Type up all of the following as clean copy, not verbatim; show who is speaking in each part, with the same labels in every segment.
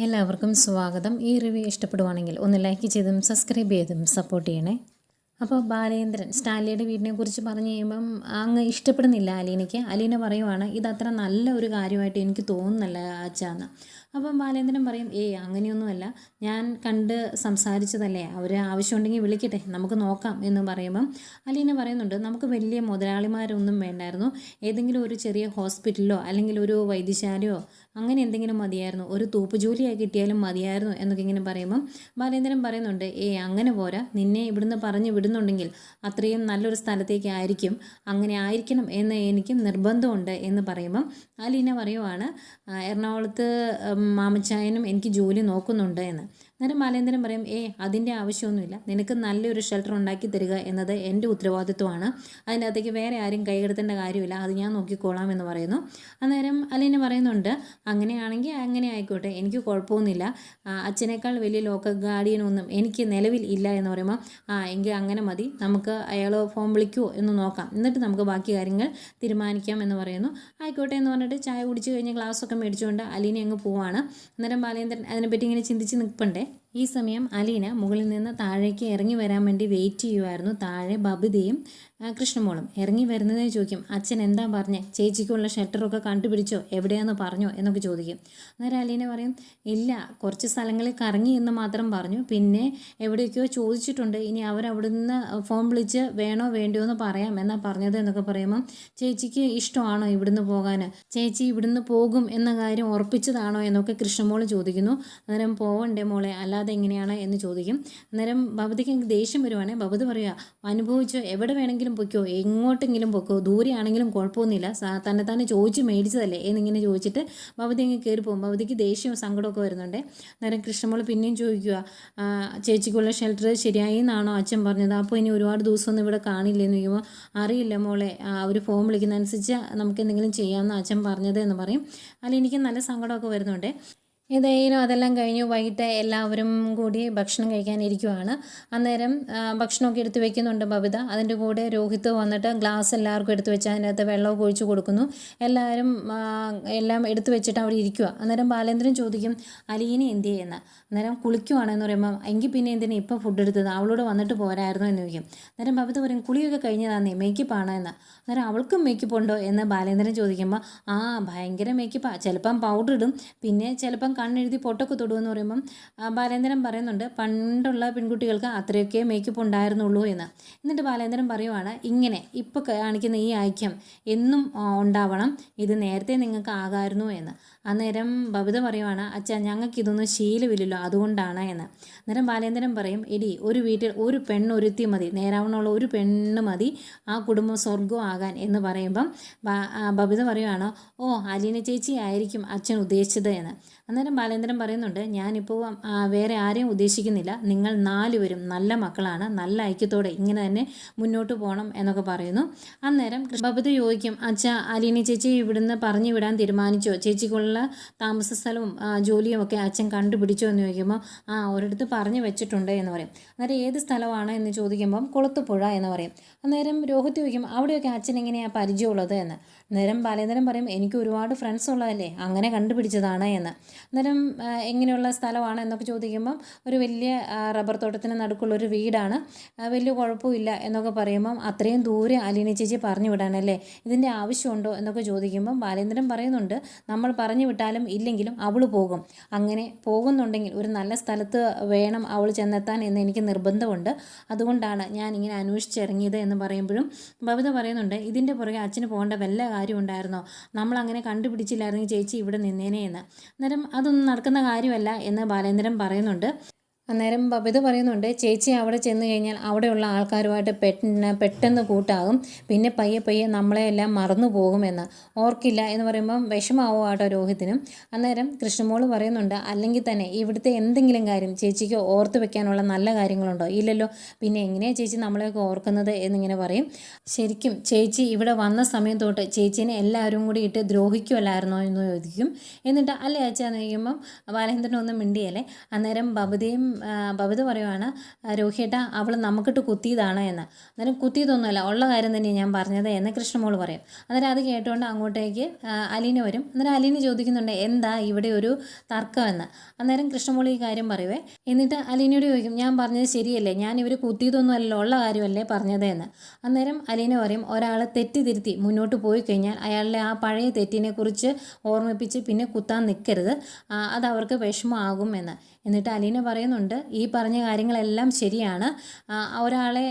Speaker 1: എല്ലാവർക്കും സ്വാഗതം. ഈ റിവ്യൂ ഇഷ്ടപ്പെടുവാണെങ്കിൽ ഒന്ന് ലൈക്ക് ചെയ്തും സബ്സ്ക്രൈബ് ചെയ്തും സപ്പോർട്ട് ചെയ്യണേ. അപ്പോൾ ബാലേന്ദ്രൻ സ്റ്റാലിയുടെ വീടിനെ കുറിച്ച് പറഞ്ഞു കഴിയുമ്പം അങ്ങ് ഇഷ്ടപ്പെടുന്നില്ല അലീനയ്ക്ക്. അലീന പറയുവാണ് ഇതത്ര നല്ല ഒരു കാര്യമായിട്ട് എനിക്ക് തോന്നുന്നില്ല അച്ഛാന്ന്. അപ്പം ബാലേന്ദ്രൻ പറയും അങ്ങനെയൊന്നുമല്ല, ഞാൻ കണ്ട് സംസാരിച്ചതല്ലേ, അവർ ആവശ്യമുണ്ടെങ്കിൽ വിളിക്കട്ടെ, നമുക്ക് നോക്കാം എന്ന് പറയുമ്പം അലീന പറയുന്നുണ്ട് നമുക്ക് വലിയ മുതലാളിമാരൊന്നും വേണ്ടായിരുന്നു, ഏതെങ്കിലും ഒരു ചെറിയ ഹോസ്പിറ്റലിലോ അല്ലെങ്കിൽ ഒരു വൈദ്യശാലയോ അങ്ങനെ എന്തെങ്കിലും മതിയായിരുന്നു, ഒരു തൂപ്പ് ജോലിയായി കിട്ടിയാലും മതിയായിരുന്നു എന്നൊക്കെ ഇങ്ങനെ പറയുമ്പം ബാലേന്ദ്രൻ പറയുന്നുണ്ട് അങ്ങനെ പോരാ, നിന്നെ ഇവിടുന്ന് പറഞ്ഞു വിടുന്നുണ്ടെങ്കിൽ അത്രയും നല്ലൊരു സ്ഥലത്തേക്ക് ആയിരിക്കും, അങ്ങനെ ആയിരിക്കണം എന്ന് എനിക്ക് നിർബന്ധമുണ്ട് എന്ന് പറയുമ്പം അലീന പറയുവാണ് എറണാകുളത്ത് മാമച്ചായനും എനിക്ക് ജോലി നോക്കുന്നുണ്ട് എന്ന്. അന്നേരം ബാലേന്ദ്രൻ പറയും അതിൻ്റെ ആവശ്യമൊന്നുമില്ല, നിനക്ക് നല്ലൊരു ഷെൽട്ടർ ഉണ്ടാക്കി തരിക എന്നത് എൻ്റെ ഉത്തരവാദിത്വമാണ്, അതിനകത്തേക്ക് വേറെ ആരും കൈകടത്തേണ്ട കാര്യമില്ല, അത് ഞാൻ നോക്കിക്കോളാം എന്ന് പറയുന്നു. അന്നേരം അലീന പറയുന്നുണ്ട് അങ്ങനെയാണെങ്കിൽ അങ്ങനെ ആയിക്കോട്ടെ, എനിക്ക് കുഴപ്പമൊന്നുമില്ല, അച്ഛനേക്കാൾ വലിയ ലോക്കൽ ഗാർഡിയനൊന്നും എനിക്ക് നിലവിൽ ഇല്ല എന്ന് പറയുമ്പോൾ എങ്കിൽ അങ്ങനെ മതി, നമുക്ക് അയാൾ ഫോൺ വിളിക്കുമോ എന്ന് നോക്കാം, എന്നിട്ട് നമുക്ക് ബാക്കി കാര്യങ്ങൾ തീരുമാനിക്കാം എന്ന് പറയുന്നു. ആയിക്കോട്ടെ എന്ന് പറഞ്ഞിട്ട് ചായ കുടിച്ച് കഴിഞ്ഞ് ഗ്ലാസ്സൊക്കെ മേടിച്ചുകൊണ്ട് അലീന അങ്ങ് പോവാണ്. അന്നേരം ബാലേന്ദ്രൻ അതിനെപ്പറ്റി ഇങ്ങനെ ചിന്തിച്ച് നിൽപ്പണ്ടേ. ഈ സമയം അലീന മുകളിൽ നിന്ന് താഴേക്ക് ഇറങ്ങി വരാൻ വേണ്ടി വെയിറ്റ് ചെയ്യുമായിരുന്നു. താഴെ ബബിതയും കൃഷ്ണമോളും ഇറങ്ങി വരുന്നതേ ചോദിക്കും അച്ഛൻ എന്താ പറഞ്ഞേ, ചേച്ചിക്കുള്ള ഷെൽട്ടറൊക്കെ കണ്ടുപിടിച്ചോ, എവിടെയാണെന്ന് പറഞ്ഞോ എന്നൊക്കെ ചോദിക്കും. അന്നേരം അലീന പറയും ഇല്ല, കുറച്ച് സ്ഥലങ്ങളിൽ കറങ്ങി എന്ന് മാത്രം പറഞ്ഞു, പിന്നെ എവിടെയൊക്കെയോ ചോദിച്ചിട്ടുണ്ട്, ഇനി അവരവിടുന്ന് ഫോൺ വിളിച്ച് വേണോ വേണ്ടയോ എന്ന് പറയാം എന്നാ പറഞ്ഞത് എന്നൊക്കെ പറയുമ്പം ചേച്ചിക്ക് ഇഷ്ടമാണോ ഇവിടുന്ന് പോകാൻ, ചേച്ചി ഇവിടുന്ന് പോകും എന്ന കാര്യം ഉറപ്പിച്ചതാണോ എന്നൊക്കെ കൃഷ്ണമോൾ ചോദിക്കുന്നു. അന്നേരം പോവണ്ടേ മോളെ, അല്ലാതെ എങ്ങനെയാണ് എന്ന് ചോദിക്കും. അന്നേരം ബബിതയ്ക്ക് ദേഷ്യം വരുവാണേ. ബബിത പറയുക അനുഭവിച്ചോ, എവിടെ വേണമെങ്കിലും പൊയ്ക്കോ, എങ്ങോട്ടെങ്കിലും പൊയ്ക്കോ, ദൂരെയാണെങ്കിലും കുഴപ്പമൊന്നുമില്ല, തന്നെ ചോദിച്ച് മേടിച്ചതല്ലേ എന്നിങ്ങനെ ചോദിച്ചിട്ട് ബബിത ഇങ്ങനെ കയറി പോകും. ബബിതയ്ക്ക് ദേഷ്യവും സങ്കടമൊക്കെ വരുന്നുണ്ട്. അന്നേരം കൃഷ്ണമോൾ പിന്നെയും ചോദിക്കുക ചേച്ചിക്കുള്ള ഷെൽട്ടർ ശരിയായി എന്നാണോ അച്ഛൻ പറഞ്ഞത്, അപ്പോൾ ഇനി ഒരുപാട് ദിവസമൊന്നും ഇവിടെ കാണില്ലേ എന്ന് ചോദിക്കുമ്പോൾ അറിയില്ല മോളെ, അവർ ഫോൺ വിളിക്കുന്നതനുസരിച്ച് നമുക്ക് എന്തെങ്കിലും ചെയ്യാമെന്ന് അച്ഛൻ പറഞ്ഞത് എന്ന് പറയും. അതിൽ എനിക്ക് നല്ല സങ്കടമൊക്കെ വരുന്നുണ്ട്. ഏതായാലും അതെല്ലാം കഴിഞ്ഞു വൈകിട്ട് എല്ലാവരും കൂടി ഭക്ഷണം കഴിക്കാനിരിക്കുവാണ്. അന്നേരം ഭക്ഷണമൊക്കെ എടുത്ത് വെക്കുന്നുണ്ട് ബബിത. അതിൻ്റെ കൂടെ രോഹിത് വന്നിട്ട് ഗ്ലാസ് എല്ലാവർക്കും എടുത്ത് വെച്ച് അതിനകത്ത് വെള്ളമൊക്കെ ഒഴിച്ച് കൊടുക്കുന്നു. എല്ലാവരും എല്ലാം എടുത്ത് വെച്ചിട്ട് അവിടെ ഇരിക്കുക. അന്നേരം ബാലേന്ദ്രൻ ചോദിക്കും അലീന എന്ത് ചെയ്യുന്ന. അന്നേരം കുളിക്കുവാണെന്ന് പറയുമ്പം എങ്കിൽ പിന്നെ എന്തിനാ ഇപ്പം ഫുഡ് എടുത്തത്, അവളോട് വന്നിട്ട് പോരായിരുന്നു എന്ന് ചോദിക്കും. അന്നേരം ബബിത പറയും കുളിയൊക്കെ കഴിഞ്ഞതാന്നേ, മേക്കപ്പ് ആണോ എന്ന്. അന്നേരം അവൾക്കും മേക്കപ്പ് ഉണ്ടോ എന്ന് ബാലേന്ദ്രൻ ചോദിക്കുമ്പോൾ ഭയങ്കര മേക്കപ്പാണ്, ചിലപ്പം പൗഡർ ഇടും, പിന്നെ ചിലപ്പം കണ്ണെഴുതി പൊട്ടൊക്കെ തൊടുമെന്ന് പറയുമ്പം ബാലേന്ദ്രൻ പറയുന്നുണ്ട് പണ്ടുള്ള പെൺകുട്ടികൾക്ക് അത്രയൊക്കെ മേക്കപ്പ് ഉണ്ടായിരുന്നുള്ളൂ എന്ന്. എന്നിട്ട് ബാലേന്ദ്രൻ പറയുവാണ് ഇങ്ങനെ ഇപ്പോൾ കാണിക്കുന്ന ഈ ഐക്യം എന്നും ഉണ്ടാവണം, ഇത് നേരത്തെ നിങ്ങൾക്ക് ആകായിരുന്നു എന്ന്. അന്നേരം ബബിത പറയുവാണ് അച്ഛാ ഞങ്ങൾക്കിതൊന്നും ശീലമില്ലല്ലോ അതുകൊണ്ടാണ് എന്ന്. അന്നേരം ബാലേന്ദ്രൻ പറയും ഒരു വീട്ടിൽ ഒരു പെണ്ണൊരുത്തി മതി, നേരാവണമുള്ള ഒരു പെണ്ണ് മതി ആ കുടുംബം സ്വർഗം ആകാൻ എന്ന് പറയുമ്പം ബബിത പറയുവാണ് അലീന ചേച്ചി ആയിരിക്കും അച്ഛൻ ഉദ്ദേശിച്ചത് എന്ന്. അന്നേരം ബാലേന്ദ്രൻ പറയുന്നുണ്ട് ഞാനിപ്പോൾ വേറെ ആരെയും ഉദ്ദേശിക്കുന്നില്ല, നിങ്ങൾ 4 പേരും നല്ല മക്കളാണ്, നല്ല ഐക്യത്തോടെ ഇങ്ങനെ തന്നെ മുന്നോട്ട് പോകണം എന്നൊക്കെ പറയുന്നു. അന്നേരം ബബിത ചോദിക്കും അച്ഛാ അലീന ചേച്ചി ഇവിടുന്ന് പറഞ്ഞു വിടാൻ തീരുമാനിച്ചോ, ചേച്ചിക്കുള്ള താമസ സ്ഥലവും ജോലിയും ഒക്കെ അച്ഛൻ കണ്ടുപിടിച്ചോ എന്ന് ചോദിക്കുമ്പോൾ ഒരിടത്ത് പറഞ്ഞു വെച്ചിട്ടുണ്ട് എന്ന് പറയും. അന്നേരം ഏത് സ്ഥലമാണ് എന്ന് ചോദിക്കുമ്പം കുളത്തുപുഴ എന്ന് പറയും. അന്നേരം രോഹിത് ചോദിക്കും അവിടെയൊക്കെ അച്ഛൻ എങ്ങനെയാണ് പരിചയമുള്ളത് എന്ന്. അന്നേരം ബാലേന്ദ്രൻ പറയും എനിക്ക് ഒരുപാട് ഫ്രണ്ട്സ് ഉള്ളതല്ലേ, അങ്ങനെ കണ്ടുപിടിച്ചതാണ് എന്ന്. അന്നേരം എങ്ങനെയുള്ള സ്ഥലമാണ് എന്നൊക്കെ ചോദിക്കുമ്പം ഒരു വലിയ റബ്ബർ തോട്ടത്തിന് നടുക്കുള്ളൊരു വീടാണ്, വലിയ കുഴപ്പമില്ല എന്നൊക്കെ പറയുമ്പം അത്രയും ദൂരെ അലീന ചേച്ചി പറഞ്ഞു വിടാനല്ലേ, ഇതിൻ്റെ ആവശ്യമുണ്ടോ എന്നൊക്കെ ചോദിക്കുമ്പം ബാലേന്ദ്രൻ പറയുന്നുണ്ട് നമ്മൾ പറഞ്ഞു വിട്ടാലും ഇല്ലെങ്കിലും അവൾ പോകും, അങ്ങനെ പോകുന്നുണ്ടെങ്കിൽ ഒരു നല്ല സ്ഥലത്ത് വേണം അവൾ ചെന്നെത്താൻ എന്ന് എനിക്ക് നിർബന്ധമുണ്ട്, അതുകൊണ്ടാണ് ഞാൻ ഇങ്ങനെ അന്വേഷിച്ചിറങ്ങിയത് എന്ന് പറയുമ്പോഴും ബബിത പറയുന്നുണ്ട് ഇതിൻ്റെ പുറകെ അച്ഛന് പോകേണ്ട വല്ല കാര്യം ഉണ്ടായിരുന്നോ, നമ്മളങ്ങനെ കണ്ടുപിടിച്ചില്ലായിരുന്നെങ്കിൽ ചേച്ചി ഇവിടെ നിന്നേനെ എന്ന്. അന്നേരം അതൊന്നും നടക്കുന്ന കാര്യമല്ല എന്ന് ബാലേന്ദ്രൻ പറയുന്നുണ്ട്. അന്നേരം ബബിത പറയുന്നുണ്ട് ചേച്ചി അവിടെ ചെന്ന് കഴിഞ്ഞാൽ അവിടെയുള്ള ആൾക്കാരുമായിട്ട് പെട്ടെന്ന് കൂട്ടാകും, പിന്നെ പയ്യെ നമ്മളെയെല്ലാം മറന്നു പോകുമെന്ന്, ഓർക്കില്ല എന്ന് പറയുമ്പം വിഷമാവും ആട്ടോ രോഹിത്തിനും. അന്നേരം കൃഷ്ണമോൾ പറയുന്നുണ്ട് അല്ലെങ്കിൽ തന്നെ ഇവിടുത്തെ എന്തെങ്കിലും കാര്യം ചേച്ചിക്ക് ഓർത്ത് വെക്കാനുള്ള നല്ല കാര്യങ്ങളുണ്ടോ, ഇല്ലല്ലോ, പിന്നെ എങ്ങനെയാണ് ചേച്ചി നമ്മളെയൊക്കെ ഓർക്കുന്നത് എന്നിങ്ങനെ പറയും. ശരിക്കും ചേച്ചി ഇവിടെ വന്ന സമയം തൊട്ട് ചേച്ചീനെ എല്ലാവരും കൂടി ഇട്ട് ദ്രോഹിക്കുമല്ലായിരുന്നോ എന്ന് ചോദിക്കും. എന്നിട്ട് അല്ലേ അച്ഛാന്ന് ചോദിക്കുമ്പം ബാലേന്ദ്രനൊന്നും മിണ്ടിയല്ലേ. അന്നേരം ബബിതയും ബബിത പറയുവാണ്, രോഹിയേട്ട അവൾ നമുക്കിട്ട് കുത്തിയതാണ് എന്ന്. അന്നേരം കുത്തിയതൊന്നുമല്ല, ഉള്ള കാര്യം തന്നെയാണ് ഞാൻ പറഞ്ഞത് എന്ന് കൃഷ്ണമോൾ പറയും. അന്നേരം അത് കേട്ടുകൊണ്ട് അങ്ങോട്ടേക്ക് അലീന വരും. അന്നേരം അലീന ചോദിക്കുന്നുണ്ട് എന്താ ഇവിടെ ഒരു തർക്കമെന്ന്. അന്നേരം കൃഷ്ണമോൾ ഈ കാര്യം പറയുവേ. എന്നിട്ട് അലീനയോട് ചോദിക്കും, ഞാൻ പറഞ്ഞത് ശരിയല്ലേ, ഞാൻ ഇവർ കുത്തിയതൊന്നും അല്ലല്ലോ, ഉള്ള കാര്യമല്ലേ പറഞ്ഞത് എന്ന്. അന്നേരം അലീന പറയും, ഒരാൾ തെറ്റ് തിരുത്തി മുന്നോട്ട് പോയി കഴിഞ്ഞാൽ അയാളുടെ ആ പഴയ തെറ്റിനെ കുറിച്ച് ഓർമ്മിപ്പിച്ച് പിന്നെ കുത്താൻ നിൽക്കരുത്, അത് അവർക്ക് വിഷമമാകും എന്ന്. എന്നിട്ട് അലീന പറയുന്നുണ്ട്, ഈ പറഞ്ഞ കാര്യങ്ങളെല്ലാം ശരിയാണ്. ഒരാളെ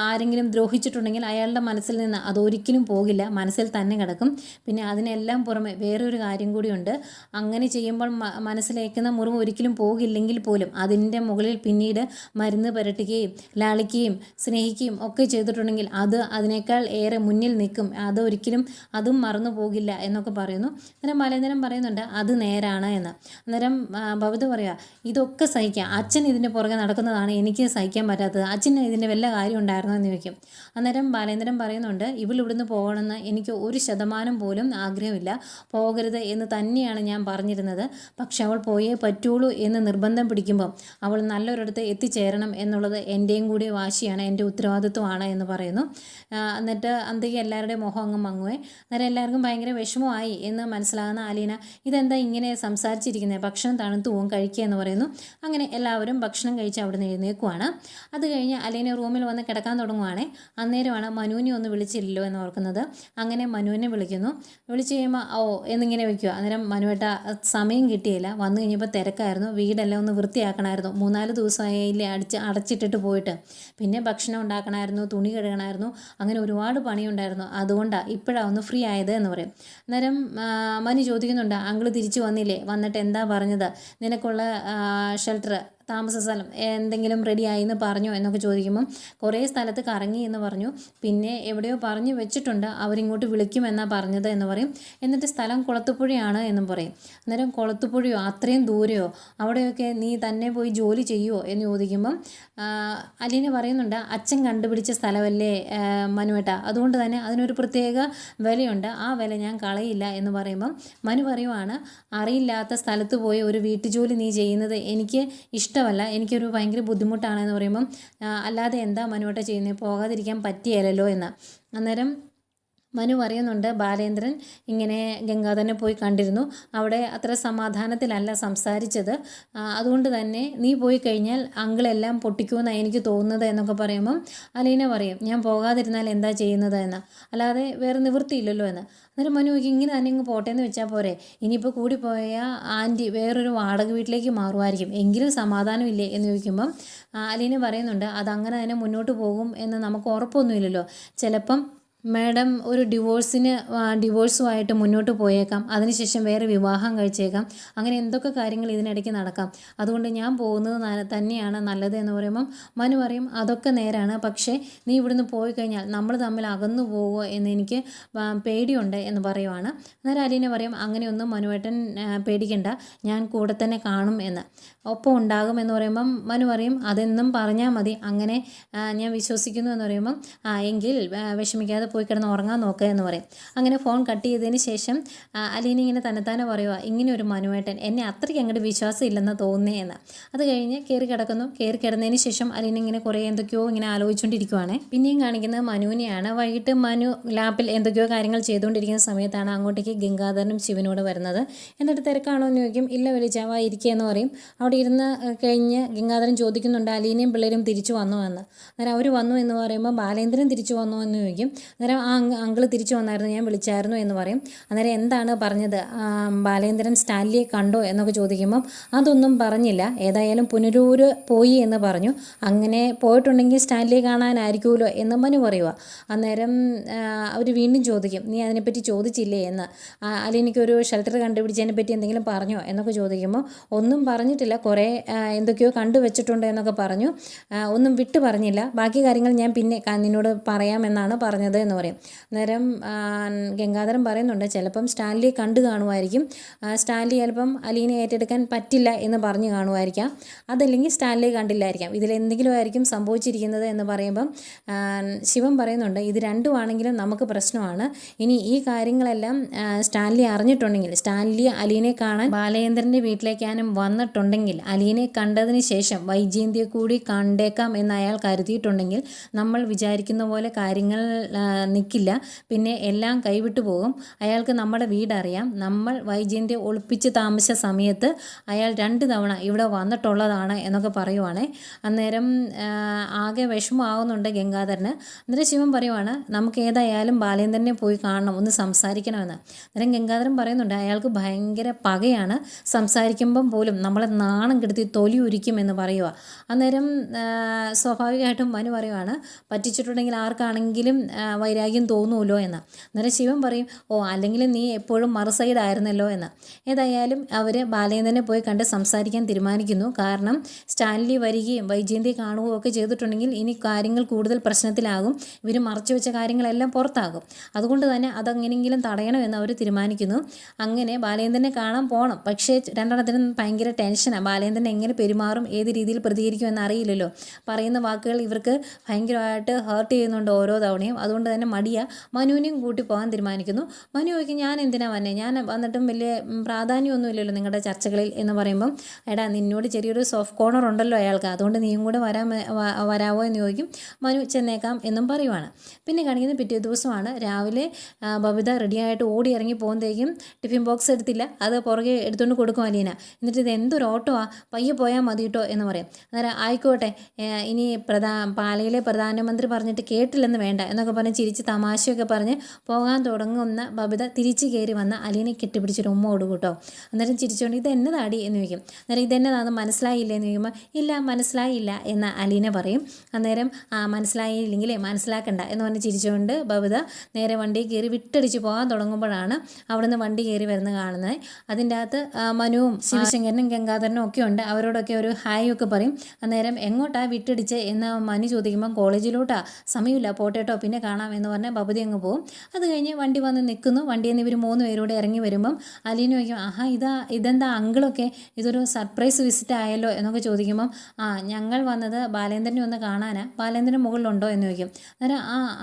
Speaker 1: ആരെങ്കിലും ദ്രോഹിച്ചിട്ടുണ്ടെങ്കിൽ അയാളുടെ മനസ്സിൽ നിന്ന് അതൊരിക്കലും പോകില്ല, മനസ്സിൽ തന്നെ കിടക്കും. പിന്നെ അതിനെല്ലാം പുറമെ വേറൊരു കാര്യം കൂടിയുണ്ട്. അങ്ങനെ ചെയ്യുമ്പോൾ മനസ്സിലേക്കുന്ന മുറിവ് ഒരിക്കലും പോകില്ലെങ്കിൽ പോലും അതിൻ്റെ മുകളിൽ പിന്നീട് മരുന്ന് പുരട്ടുകയും ലാളിക്കുകയും സ്നേഹിക്കുകയും ഒക്കെ ചെയ്തിട്ടുണ്ടെങ്കിൽ അത് അതിനേക്കാൾ ഏറെ മുന്നിൽ നിൽക്കും, അതൊരിക്കലും അതും മറന്നു പോകില്ല എന്നൊക്കെ പറയുന്നു. അന്നേരം ബാലേന്ദ്രൻ പറയുന്നുണ്ട്, അത് നേരാണ് എന്ന്. അന്നേരം ബബിത പറയുക, ഇതൊക്കെ സഹിക്കാം, അച്ഛൻ ഇതിൻ്റെ പുറകെ നടക്കുന്നതാണ് എനിക്ക് സഹിക്കാൻ പറ്റാത്തത്, അച്ഛന് ഇതിൻ്റെ വല്ല കാര്യം ഉണ്ടായിരുന്നോ എന്ന് ചോദിക്കും. അന്നേരം ബാലേന്ദ്രൻ പറയുന്നുണ്ട്, ഇവിടുന്ന് പോകണമെന്ന് എനിക്ക് 1% പോലും ആഗ്രഹമില്ല, പോകരുത് എന്ന് തന്നെയാണ് ഞാൻ പറഞ്ഞിരുന്നത്. പക്ഷെ അവൾ പോയേ പറ്റുള്ളൂ എന്ന് നിർബന്ധം പിടിക്കുമ്പം അവൾ നല്ലൊരിടത്ത് എത്തിച്ചേരണം എന്നുള്ളത് എൻ്റെയും കൂടി വാശിയാണ്, എൻ്റെ ഉത്തരവാദിത്വമാണ് എന്ന് പറയുന്നു. എന്നിട്ട് അന്തേക്ക് എല്ലാവരുടെയും മുഖം അങ്ങ് മങ്ങുവേ. അന്നേരം എല്ലാവർക്കും ഭയങ്കര വിഷമമായി എന്ന് മനസ്സിലാകുന്ന അലീന, ഇതെന്താ ഇങ്ങനെ സംസാരിച്ചിരിക്കുന്നത്, ഭക്ഷണം തണുത്തു പോകും, കഴിക്കുക എന്ന് പറയുന്നു. അങ്ങനെ എല്ലാവരും ഭക്ഷണം കഴിച്ച് അവിടെ നിന്ന് എഴുന്നേൽക്കുവാണ്. അത് കഴിഞ്ഞ് അലീന റൂമിൽ വന്ന് കിടക്കാൻ തുടങ്ങുവാണേ. അന്നേരമാണ് മനുവിനെ ഒന്ന് വിളിച്ചില്ലല്ലോ എന്ന് ഓർക്കുന്നത്. അങ്ങനെ മനുവിനെ വിളിക്കുന്നു. വിളിച്ച് കഴിയുമ്പോൾ എന്നിങ്ങനെ വയ്ക്കുക. അന്നേരം മനുവേട്ട സമയം കിട്ടിയില്ല, വന്നു കഴിഞ്ഞപ്പോൾ തിരക്കായിരുന്നു, വീടെല്ലാം ഒന്ന് വൃത്തിയാക്കണമായിരുന്നു, 3-4 ദിവസമായില്ലേ അടച്ചിട്ടിട്ട് പോയിട്ട്, പിന്നെ ഭക്ഷണം ഉണ്ടാക്കണമായിരുന്നു, തുണി കഴുകണമായിരുന്നു, അങ്ങനെ ഒരുപാട് പണിയുണ്ടായിരുന്നു, അതുകൊണ്ടാണ് ഇപ്പോഴാണ് ഒന്ന് ഫ്രീ ആയത് എന്ന് പറയും. അന്നേരം മനു ചോദിക്കുന്നുണ്ട്, അങ്കിള് തിരിച്ചു വന്നില്ലേ, വന്നിട്ട് എന്താ പറഞ്ഞത്, നിനക്കുള്ള ഷെൽട്ടർ താമസ സ്ഥലം എന്തെങ്കിലും റെഡിയായി എന്ന് പറഞ്ഞോ എന്നൊക്കെ ചോദിക്കുമ്പം കുറേ സ്ഥലത്ത് കറങ്ങി എന്ന് പറഞ്ഞു, പിന്നെ എവിടെയോ പറഞ്ഞു വെച്ചിട്ടുണ്ട്, അവരിങ്ങോട്ട് വിളിക്കുമെന്നാണ് പറഞ്ഞത് എന്ന് പറയും. എന്നിട്ട് സ്ഥലം കുളത്തുപുഴയാണ് എന്നും പറയും. അന്നേരം കുളത്തുപുഴയോ അത്രയും ദൂരെയോ അവിടെയൊക്കെ നീ തന്നെ പോയി ജോലി ചെയ്യുമോ എന്ന് ചോദിക്കുമ്പം അലീന പറയുന്നുണ്ട്, അച്ഛൻ കണ്ടുപിടിച്ച സ്ഥലമല്ലേ മനുവേട്ട, അതുകൊണ്ട് തന്നെ അതിനൊരു പ്രത്യേക വിലയുണ്ട്, ആ വില ഞാൻ കളയില്ല എന്ന് പറയുമ്പം മനു പറയുവാണ്, അറിയില്ലാത്ത സ്ഥലത്ത് പോയി ഒരു വീട്ടുജോലി നീ ചെയ്യുന്നത് എനിക്ക് ഇഷ്ടമല്ല, എനിക്കൊരു ഭയങ്കര ബുദ്ധിമുട്ടാണെന്ന് പറയുമ്പം അല്ലാതെ എന്താ മനുവേട്ട ചെയ്യുന്നത്, പോകാതിരിക്കാൻ പറ്റിയല്ലോ എന്ന്. അന്നേരം മനു പറയുന്നുണ്ട്, ബാലേന്ദ്രൻ ഇങ്ങനെ ഗംഗാധരനെ പോയി കണ്ടിരുന്നു, അവിടെ അത്ര സമാധാനത്തിലല്ല സംസാരിച്ചത്, അതുകൊണ്ട് തന്നെ നീ പോയി കഴിഞ്ഞാൽ അങ്കിളെല്ലാം പൊട്ടിക്കുമെന്നാണ് എനിക്ക് തോന്നുന്നത് എന്നൊക്കെ പറയുമ്പം അലീന പറയും, ഞാൻ പോകാതിരുന്നാൽ എന്താ ചെയ്യുന്നത് എന്ന്, അല്ലാതെ വേറെ നിവൃത്തിയില്ലല്ലോ എന്ന്. അന്നേരം മനു ഇങ്ങനെ തന്നെ ഇങ്ങ് പോട്ടെ എന്ന് വെച്ചാൽ പോരെ, ഇനിയിപ്പോൾ കൂടിപ്പോയ ആൻറ്റി വേറൊരു വാടക വീട്ടിലേക്ക് മാറുമായിരിക്കും, എങ്കിലും സമാധാനമില്ലേ എന്ന് ചോദിക്കുമ്പം അലീന പറയുന്നുണ്ട്, അതങ്ങനെ തന്നെ മുന്നോട്ട് പോകും എന്ന് നമുക്ക് ഉറപ്പൊന്നുമില്ലല്ലോ, ചിലപ്പം മാഡം ഒരു ഡിവോഴ്സുമായിട്ട് മുന്നോട്ട് പോയേക്കാം, അതിനുശേഷം വേറെ വിവാഹം കഴിച്ചേക്കാം, അങ്ങനെ എന്തൊക്കെ കാര്യങ്ങൾ ഇതിനിടയ്ക്ക് നടക്കാം, അതുകൊണ്ട് ഞാൻ പോകുന്നത് തന്നെയാണ് നല്ലത് എന്ന് പറയുമ്പം മനു പറയും, അതൊക്കെ നേരാണ്, പക്ഷേ നീ ഇവിടുന്ന് പോയി കഴിഞ്ഞാൽ നമ്മൾ തമ്മിൽ അകന്നു പോകുമോ എന്ന് എനിക്ക് പേടിയുണ്ട് എന്ന് പറയുവാണ്. അന്നേരം അലീന പറയും, അങ്ങനെയൊന്നും മനുവേട്ടൻ പേടിക്കണ്ട, ഞാൻ കൂടെ തന്നെ കാണും എന്ന്, ഒപ്പം ഉണ്ടാകും എന്ന് പറയുമ്പം മനു പറയും, അതെന്നും പറഞ്ഞാൽ മതി, അങ്ങനെ ഞാൻ വിശ്വസിക്കുന്നു എന്ന് പറയുമ്പം എങ്കിൽ വിഷമിക്കാതെ പോയി കിടന്ന് ഉറങ്ങാൻ നോക്കുക എന്ന് പറയും. അങ്ങനെ ഫോൺ കട്ട് ചെയ്തതിന് ശേഷം അലീന ഇങ്ങനെ തന്നെത്താനെ പറയുക, ഇങ്ങനെ ഒരു മനുവേട്ടൻ എന്നെ അത്രയ്ക്ക് അങ്ങോട്ട് വിശ്വാസം ഇല്ലെന്ന് തോന്നുന്നേ എന്ന്. അത് കഴിഞ്ഞ് കയറി കിടന്നതിന് ശേഷം അലീന ഇങ്ങനെ കുറേ എന്തൊക്കെയോ ഇങ്ങനെ ആലോചിച്ചുകൊണ്ടിരിക്കുവാണ്. പിന്നെയും കാണിക്കുന്നത് മനുവിനെയാണ്. വൈകിട്ട് മനു ലാപ്പിൽ എന്തൊക്കെയോ കാര്യങ്ങൾ ചെയ്തുകൊണ്ടിരിക്കുന്ന സമയത്താണ് അങ്ങോട്ടേക്ക് ഗംഗാധരനും ശിവനോട് വരുന്നത്. എന്നിട്ട് തിരക്കാണോ എന്ന് ചോദിക്കും, ഇല്ല വിളിച്ചാവാ ഇരിക്കുക എന്ന് പറയും. അവിടെ ഇരുന്ന് കഴിഞ്ഞ് ഗംഗാധരൻ ചോദിക്കുന്നുണ്ട്, അലീനയും പിള്ളേരും തിരിച്ചു വന്നു എന്ന്. അന്നേരം അവർ വന്നു എന്ന് പറയുമ്പോൾ ബാലേന്ദ്രൻ തിരിച്ചു വന്നു എന്ന് ചോദിക്കും. അന്നേരം ആ അങ്കിള് തിരിച്ചു വന്നായിരുന്നു, ഞാൻ വിളിച്ചായിരുന്നു എന്ന് പറയും. അന്നേരം എന്താണ് പറഞ്ഞത്, ബാലേന്ദ്രൻ സ്റ്റാൻലിയെ കണ്ടോ എന്നൊക്കെ ചോദിക്കുമ്പം അതൊന്നും പറഞ്ഞില്ല, ഏതായാലും പുനരൂര് പോയി എന്ന് പറഞ്ഞു, അങ്ങനെ പോയിട്ടുണ്ടെങ്കിൽ സ്റ്റാൻലിയെ കാണാനായിരിക്കുമല്ലോ എന്ന് മനു പറയുക. അന്നേരം അവർ വീണ്ടും ചോദിക്കും, നീ അതിനെപ്പറ്റി ചോദിച്ചില്ലേ എന്ന്, അലീനയ്ക്കൊരു ഷെൽട്ടർ കണ്ടുപിടിച്ചതിനെ പറ്റി എന്തെങ്കിലും പറഞ്ഞോ എന്നൊക്കെ ചോദിക്കുമ്പോൾ ഒന്നും പറഞ്ഞിട്ടില്ല, കുറേ എന്തൊക്കെയോ കണ്ടുവച്ചിട്ടുണ്ട് എന്നൊക്കെ പറഞ്ഞു, ഒന്നും വിട്ടു പറഞ്ഞില്ല, ബാക്കി കാര്യങ്ങൾ ഞാൻ പിന്നെ നിന്നോട് പറയാമെന്നാണ് പറഞ്ഞത് എന്ന് പറയും. അന്നേരം ഗംഗാധരൻ പറയുന്നുണ്ട് ചിലപ്പം സ്റ്റാൻലി കണ്ടു കാണുമായിരിക്കും, സ്റ്റാൻലി ചിലപ്പം അലീനെ ഏറ്റെടുക്കാൻ പറ്റില്ല എന്ന് പറഞ്ഞു കാണുമായിരിക്കാം, അതല്ലെങ്കിൽ സ്റ്റാൻലി കണ്ടില്ലായിരിക്കാം, ഇതിലെന്തെങ്കിലും ആയിരിക്കും സംഭവിച്ചിരിക്കുന്നത് എന്ന് പറയുമ്പം ശിവൻ പറയുന്നുണ്ട് ഇത് രണ്ടുമാണെങ്കിലും നമുക്ക് പ്രശ്നമാണ്. ഇനി ഈ കാര്യങ്ങളെല്ലാം സ്റ്റാൻലി അറിഞ്ഞിട്ടുണ്ടെങ്കിൽ, സ്റ്റാൻലി അലീനെ കാണാൻ ബാലചന്ദ്രൻ്റെ വീട്ടിലേക്കാനും വന്നിട്ടുണ്ടെങ്കിൽ, അലീനെ കണ്ടതിന് ശേഷം വൈജയന്തിയെ കൂടി കണ്ടേക്കാം എന്ന് അയാൾ കരുതിയിട്ടുണ്ടെങ്കിൽ നമ്മൾ വിചാരിക്കുന്ന പോലെ കാര്യങ്ങൾ നിൽക്കില്ല, പിന്നെ എല്ലാം കൈവിട്ടു പോകും. അയാൾക്ക് നമ്മുടെ വീടറിയാം, നമ്മൾ വൈജയന്തിയെ ഒളിപ്പിച്ച് താമസിച്ച സമയത്ത് അയാൾ 2 തവണ ഇവിടെ വന്നിട്ടുള്ളതാണ് എന്നൊക്കെ പറയുവാണേ. അന്നേരം ആകെ വിഷമമാവുന്നുണ്ട് ഗംഗാധരന്. അന്നേരം ശിവൻ പറയുവാണ് നമുക്ക് ഏതായാലും ബാലേന്ദ്രനെ പോയി കാണണം, ഒന്ന് സംസാരിക്കണമെന്ന്. അന്നേരം ഗംഗാധരൻ പറയുന്നുണ്ട് അയാൾക്ക് ഭയങ്കര പകയാണ്, സംസാരിക്കുമ്പം പോലും നമ്മളെ നാണം കെടുത്തി തൊലി ഉരിക്കും എന്ന് പറയുക. അന്നേരം സ്വാഭാവികമായിട്ടും മനു പറയുവാണ് പറ്റിച്ചിട്ടുണ്ടെങ്കിൽ ആർക്കാണെങ്കിലും വൈരാഗ്യം തോന്നുമല്ലോ എന്ന്. അന്നേരം ശിവൻ പറയും അല്ലെങ്കിൽ നീ എപ്പോഴും മറു സൈഡായിരുന്നല്ലോ എന്ന്. ഏതായാലും അവർ ബാലേന്ദ്രനെ പോയി കണ്ട് സംസാരിക്കാൻ തീരുമാനിക്കുന്നു. കാരണം സ്റ്റാൻലി വരികയും വൈജയന്തിയെ കാണുകയും ഒക്കെ ചെയ്തിട്ടുണ്ടെങ്കിൽ ഇനി കാര്യങ്ങൾ കൂടുതൽ പ്രശ്നത്തിലാകും, ഇവർ മറച്ചു വെച്ച കാര്യങ്ങളെല്ലാം പുറത്താകും. അതുകൊണ്ട് തന്നെ അതെങ്ങനെയെങ്കിലും തടയണമെന്ന് അവർ തീരുമാനിക്കുന്നു. അങ്ങനെ ബാലേന്ദ്രനെ കാണാൻ പോകണം. പക്ഷേ രണ്ടെണ്ണത്തിനും ഭയങ്കര ടെൻഷനാണ്, ബാലേന്ദ്രൻ എങ്ങനെ പെരുമാറും, ഏത് രീതിയിൽ പ്രതികരിക്കും എന്നറിയില്ലല്ലോ. പറയുന്ന വാക്കുകൾ ഇവർക്ക് ഭയങ്കരമായിട്ട് ഹേർട്ട് ചെയ്യുന്നുണ്ട് ഓരോ തവണയും. അതുകൊണ്ട് തന്നെ മനുവിനെയും കൂട്ടി പോകാൻ തീരുമാനിക്കുന്നു. മനു ചോദിക്കും ഞാൻ എന്തിനാ വന്നേ, ഞാൻ വന്നിട്ടും വലിയ പ്രാധാന്യമൊന്നുമില്ലല്ലോ നിങ്ങളുടെ ചർച്ചകളിൽ എന്ന് പറയുമ്പം എടാ നിന്നോട് ചെറിയൊരു സോഫ്റ്റ് കോർണർ ഉണ്ടല്ലോ അയാൾക്ക്, അതുകൊണ്ട് നീയും കൂടെ വരാമോ എന്ന് ചോദിക്കും. മനു ചെന്നേക്കാം എന്നും പറയുവാണ്. പിന്നെ കാണിക്കുന്ന പിറ്റേ ദിവസമാണ്. രാവിലെ ബബിത റെഡിയായിട്ട് ഓടി ഇറങ്ങി പോകുമ്പോഴേക്കും ടിഫിൻ ബോക്സ് എടുത്തില്ല, അത് പുറകെ എടുത്തുകൊണ്ട് കൊടുക്കും അലീന. എന്നിട്ട് ഇത് എന്തൊരു ഓട്ടമാ, പയ്യെ പോയാൽ മതി കേട്ടോ എന്ന് പറയും. അന്നേരം ആയിക്കോട്ടെ, ഇനി പാലയിലെ പ്രധാനമന്ത്രി പറഞ്ഞിട്ട് കേട്ടില്ലെന്ന് വേണ്ട എന്നൊക്കെ പറഞ്ഞ് ചിരിച്ച് തമാശയൊക്കെ പറഞ്ഞ് പോകാൻ തുടങ്ങുന്ന ബബിത തിരിച്ച് കയറി വന്ന അലീനെ കെട്ടിപ്പിടിച്ചൊരു ഉമ്മ കൊടുക്കും കേട്ടോ. അന്നേരം ചിരിച്ചുകൊണ്ട് ഇത് എന്നതാടി എന്ന് ചോദിക്കും. അന്നേരം ഇതെന്നതാണെന്ന് മനസ്സിലായില്ലേ എന്ന് ചോദിക്കുമ്പോൾ ഇല്ല മനസ്സിലായില്ല എന്ന് അലീന പറയും. അന്നേരം മനസ്സിലായില്ലെങ്കിലേ മനസ്സിലാക്കണ്ട എന്ന് പറഞ്ഞ് ചിരിച്ചുകൊണ്ട് ബബിത നേരെ വണ്ടി കയറി വിട്ടടിച്ച് പോകാൻ തുടങ്ങുമ്പോഴാണ് അവിടുന്ന് വണ്ടി കയറി വരുന്നത് കാണുന്നത്. അതിൻ്റെ അകത്ത് മനുവും ശിവശങ്കരനും ഗംഗാധരനും ഒക്കെ ഉണ്ട്. അവരോടൊക്കെ ഒരു ഹായ് ഒക്കെ പറയും. അന്നേരം എങ്ങോട്ടാ വിട്ടടിച്ച് എന്ന് മനു ചോദിക്കുമ്പം കോളേജിലോട്ടാ, സമയമില്ല പോട്ടേട്ടോ പിന്നെ കാണാം എന്ന് പറഞ്ഞാൽ ബബിത അങ്ങ് പോകും. അത് കഴിഞ്ഞ് വണ്ടി വന്ന് നിൽക്കുന്നു. വണ്ടിയിൽ നിന്ന് ഇവർ 3 പേരൂടെ ഇറങ്ങി വരുമ്പം അലീന ചോദിക്കും ആഹാ ഇതെന്താ അങ്കിളൊക്കെ, ഇതൊരു സർപ്രൈസ് വിസിറ്റ് ആയല്ലോ എന്നൊക്കെ ചോദിക്കുമ്പം ഞങ്ങൾ വന്നത് ബാലേന്ദ്രനെ ഒന്ന് കാണാനാ, ബാലേന്ദ്രൻ മുകളിലുണ്ടോ എന്ന് ചോദിക്കും. അന്നേരം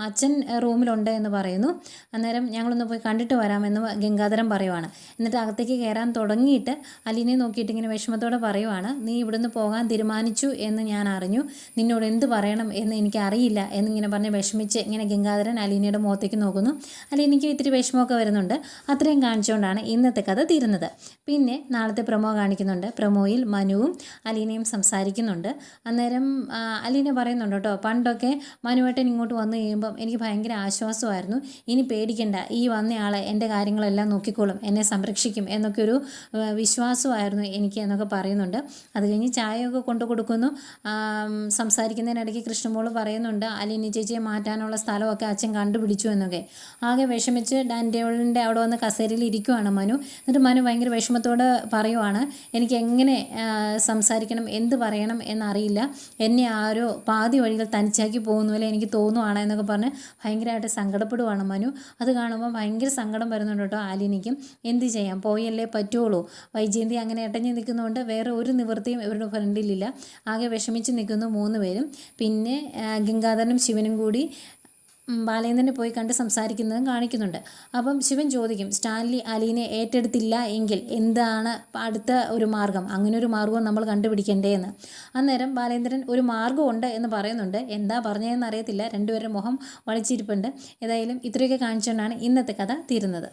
Speaker 1: അച്ഛൻ റൂമിലുണ്ട് എന്ന് പറയുന്നു. അന്നേരം ഞങ്ങളൊന്ന് പോയി കണ്ടിട്ട് വരാമെന്ന് ഗംഗാധരൻ പറയുവാണ്. എന്നിട്ട് അകത്തേക്ക് കയറാൻ തുടങ്ങിയിട്ട് അലീനെ നോക്കിയിട്ട് ഇങ്ങനെ വിഷമത്തോടെ പറയുവാണ് നീ ഇവിടുന്ന് പോകാൻ തീരുമാനിച്ചു എന്ന് ഞാൻ അറിഞ്ഞു, നിന്നോട് എന്ത് പറയണം എന്ന് എനിക്കറിയില്ല എന്നിങ്ങനെ പറഞ്ഞ് വിഷമിച്ച് ഇങ്ങനെ ഗംഗാധരൻ അലീനയുടെ മുഖത്തേക്ക് നോക്കുന്നു. അലീനയ്ക്ക് ഇത്തിരി വിഷമമൊക്കെ വരുന്നുണ്ട്. അത്രയും കാണിച്ചുകൊണ്ടാണ് ഇന്നത്തെ കഥ തീരുന്നത്. പിന്നെ നാളത്തെ പ്രൊമോ കാണിക്കുന്നുണ്ട്. പ്രൊമോയിൽ മനുവും അലീനയും സംസാരിക്കുന്നുണ്ട്. അന്നേരം അലീന പറയുന്നുണ്ട് കേട്ടോ, പണ്ടൊക്കെ മനുവേട്ടൻ ഇങ്ങോട്ട് വന്നു കഴിയുമ്പം എനിക്ക് ഭയങ്കര ആശ്വാസമായിരുന്നു, ഇനി പേടിക്കണ്ട, ഈ വന്നയാളെ എൻ്റെ കാര്യങ്ങളെല്ലാം നോക്കിക്കോളും, എന്നെ സംരക്ഷിക്കും എന്നൊക്കെ ഒരു വിശ്വാസമായിരുന്നു എനിക്ക് എന്നൊക്കെ പറയുന്നുണ്ട്. അത് കഴിഞ്ഞ് ചായയൊക്കെ കൊണ്ടു കൊടുക്കുന്നു. സംസാരിക്കുന്നതിനിടയ്ക്ക് കൃഷ്ണമോൾ പറയുന്നുണ്ട് അലീന ചേച്ചിയെ മാറ്റാനുള്ള സ്ഥലമൊക്കെ അച്ഛൻ കണ്ടുപിടിച്ചു എന്നൊക്കെ. ആകെ വിഷമിച്ച് ഡൈനിങ് ടേബിളിൻ്റെ അവിടെ വന്ന് കസേരയിൽ ഇരിക്കുവാണ് മനു. എന്നിട്ട് മനു ഭയങ്കര വിഷമത്തോടെ പറയുവാണ് എനിക്ക് എങ്ങനെ സംസാരിക്കണം, എന്ത് പറയണം എന്നറിയില്ല, എന്നെ ആരോ പാതി വഴികൾ തനിച്ചാക്കി പോകുന്ന പോലെ എനിക്ക് തോന്നുവാണ് എന്നൊക്കെ പറഞ്ഞ് ഭയങ്കരമായിട്ട് സങ്കടപ്പെടുവാണ് മനു. അത് കാണുമ്പോൾ ഭയങ്കര സങ്കടം വരുന്നുണ്ട് കേട്ടോ അലീനയ്ക്കും. എന്ത് ചെയ്യാം, പോയല്ലേ പറ്റുള്ളൂ. വൈജയന്തി അങ്ങനെ ഇട്ടഞ്ഞ് നിൽക്കുന്നതുകൊണ്ട് വേറെ ഒരു നിവൃത്തിയും ഇവരുടെ ഫ്രണ്ടിലില്ല. ആകെ വിഷമിച്ച് നിൽക്കുന്നു 3 പേരും. പിന്നെ ഗംഗാധരനും ശിവനും കൂടി ബാലേന്ദ്രനെ പോയി കണ്ട് സംസാരിക്കുന്നതും കാണിക്കുന്നുണ്ട്. അപ്പം ശിവൻ ചോദിക്കും സ്റ്റാൻലി അലീനെ ഏറ്റെടുത്തില്ല എങ്കിൽ എന്താണ് അടുത്ത ഒരു മാർഗം, അങ്ങനെ ഒരു മാർഗവും നമ്മൾ കണ്ടുപിടിക്കണ്ടേ എന്ന്. അന്നേരം ബാലേന്ദ്രൻ ഒരു മാർഗ്ഗമുണ്ട് എന്ന് പറയുന്നുണ്ട്. എന്താ പറഞ്ഞതെന്ന് അറിയത്തില്ല, രണ്ടുപേരുടെ മുഖം വളിച്ചിരിപ്പുണ്ട്. ഏതായാലും ഇത്രയൊക്കെ കാണിച്ചുകൊണ്ടാണ് ഇന്നത്തെ കഥ തീരുന്നത്.